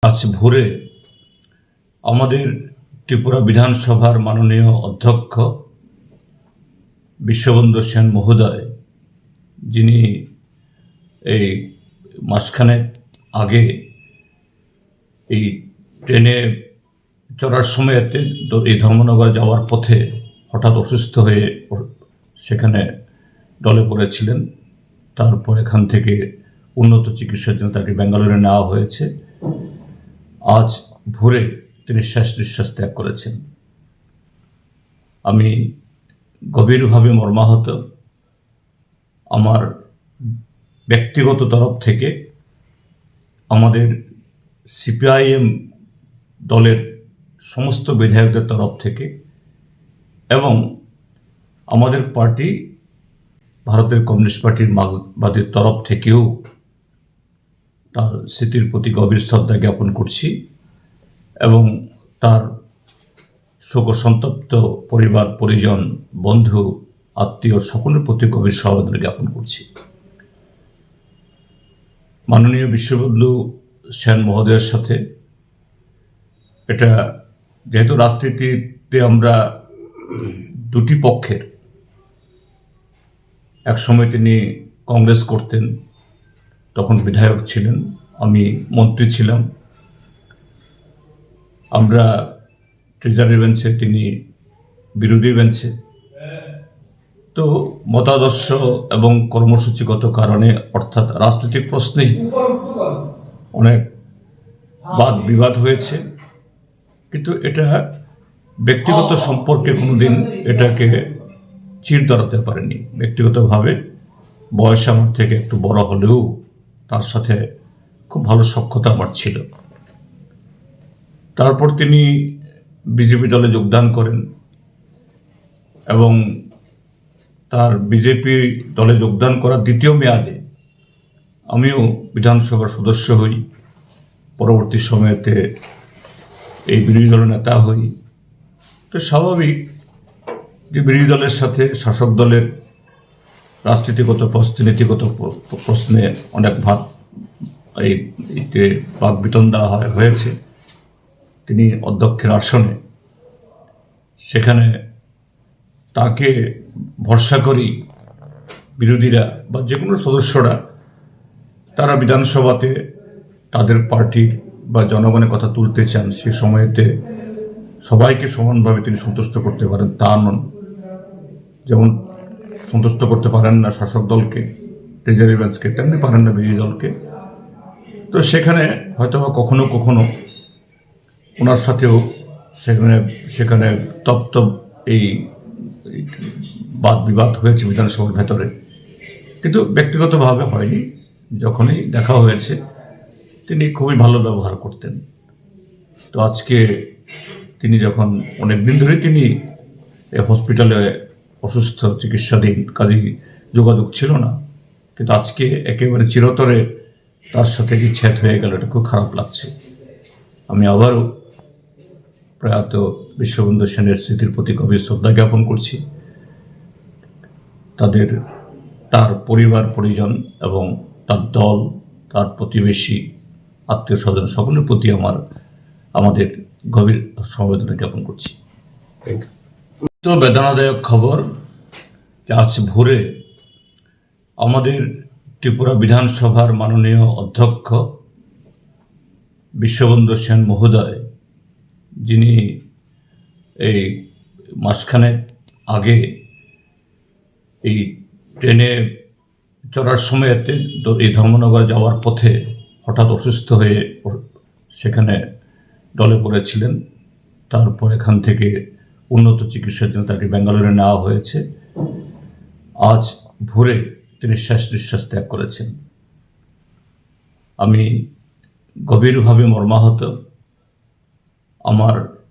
আজ ভোরে আমাদের ত্রিপুরা বিধানসভার মাননীয় অধ্যক্ষ বিশ্ববন্ধু সেন মহোদয়, যিনি এই মাসখানেক আগে এই ট্রেনে চড়ার সময়তে এই ধর্মনগর যাওয়ার পথে হঠাৎ অসুস্থ হয়ে সেখানে ডলে পড়েছিলেন। তারপর এখান থেকে উন্নত চিকিৎসার জন্য তাকে ব্যাঙ্গালোরে নেওয়া হয়েছে। আজ ভোরে তিনি শেষ নিঃশ্বাস ত্যাগ করেছেন। আমি গভীরভাবে মর্মাহত। আমার ব্যক্তিগত তরফ থেকে, আমাদের সিপিআইএম দলের সমস্ত বিধায়কদের তরফ থেকে এবং আমাদের পার্টি ভারতের কমিউনিস্ট পার্টির মার্ক্সবাদীর তরফ থেকেও তার স্মৃতির প্রতি গভীর শ্রদ্ধা জ্ঞাপন করছি এবং তার শোকসন্তপ্ত পরিবার, পরিজন, বন্ধু, আত্মীয় সকলের প্রতি গভীর সমবেদনা জ্ঞাপন করছি। মাননীয় বিশ্ববন্ধু সেন মহোদয়ের সাথে এটা, যেহেতু রাজনীতিতে আমরা দুটি পক্ষের, এক সময় তিনি কংগ্রেস করতেন, তখন বিধায়ক ছিলেন, আমি মন্ত্রী ছিলাম, আমরা ট্রেজারি বেঞ্চে, তিনি বিরোধী বেঞ্চে। তো মতাদর্শ এবং কর্মসূচিগত কারণে, অর্থাৎ রাজনৈতিক প্রশ্নেই অনেক বাদ বিবাদ হয়েছে, কিন্তু এটা ব্যক্তিগত সম্পর্কে কোনোদিন এটাকে চির ধরাতে পারেনি। ব্যক্তিগতভাবে বয়স আমার থেকে একটু বড় হলেও তার সাথে খুব ভালো সখ্যতা আমার ছিল। তারপর তিনি বিজেপি দলে যোগদান করেন এবং তার বিজেপি দলে যোগদান করার দ্বিতীয় মেয়াদে আমিও বিধানসভার সদস্য হই। পরবর্তী সময়েতে এই বিরোধী দলের নেতা হই। তো স্বাভাবিক যে বিরোধী দলের সাথে শাসক দলের রাজনীতিগত প্রশ্নে, নীতিগত প্রশ্নে অনেক বাক বিতণ্ডা হয়েছে। তিনি অধ্যক্ষের আসনে, সেখানে তাকে ভরসা করি বিরোধীরা বা যে কোনো সদস্যরা, তারা বিধানসভাতে তাদের পার্টির বা জনগণের কথা তুলতে চান। সে সময়তে সবাইকে সমানভাবে তিনি সন্তুষ্ট করতে পারেন তা নন। যেমন সন্তুষ্ট করতে পারেন না শাসক দলকে, ট্রেজারি বেঞ্চকে, তেমনি পারেন না বিরোধী দলকে। তো সেখানে হয়তো বা কখনো কখনো ওনার সাথেও সেখানে তপ্ত এই বাদ বিবাদ হয়েছে বিধানসভার ভেতরে, কিন্তু ব্যক্তিগতভাবে হয়নি। যখনই দেখা হয়েছে তিনি খুবই ভালো ব্যবহার করতেন। তো আজকে তিনি যখন অনেকদিন ধরে তিনি হসপিটালে অসুস্থ, চিকিৎসাধীন, কাজেই যোগাযোগ ছিল না, কিন্তু আজকে একেবারে চিরতরে তার সাথে বিচ্ছেদ হয়ে গেল। এটা খুব খারাপ লাগছে। আমি আবারও প্রয়াত বিশ্ববন্ধু সেনের স্মৃতির প্রতি গভীর শ্রদ্ধা জ্ঞাপন করছি। তার পরিবার, পরিজন এবং তার দল, তার প্রতিবেশী, আত্মীয় স্বজন সকলের প্রতি আমাদের গভীর সমবেদনা জ্ঞাপন করছি। তো বেদনাদায়ক খবর যে আজ ভোরে আমাদের ত্রিপুরা বিধানসভার মাননীয় অধ্যক্ষ বিশ্ববন্ধু সেন মহোদয়, যিনি এই মাসখানেক আগে এই ট্রেনে চড়ার সময়তে এই ধর্মনগর যাওয়ার পথে হঠাৎ অসুস্থ হয়ে সেখানে ডলে পড়েছিলেন। তারপর এখান থেকে উন্নত চিকিৎসার জন্য তাকে ব্যাঙ্গালোরে নেওয়া হয়েছে। আজ ভোরে তিনি শেষ নিঃশ্বাস ত্যাগ করেছেন। আমি গভীরভাবে মর্মাহত। আমার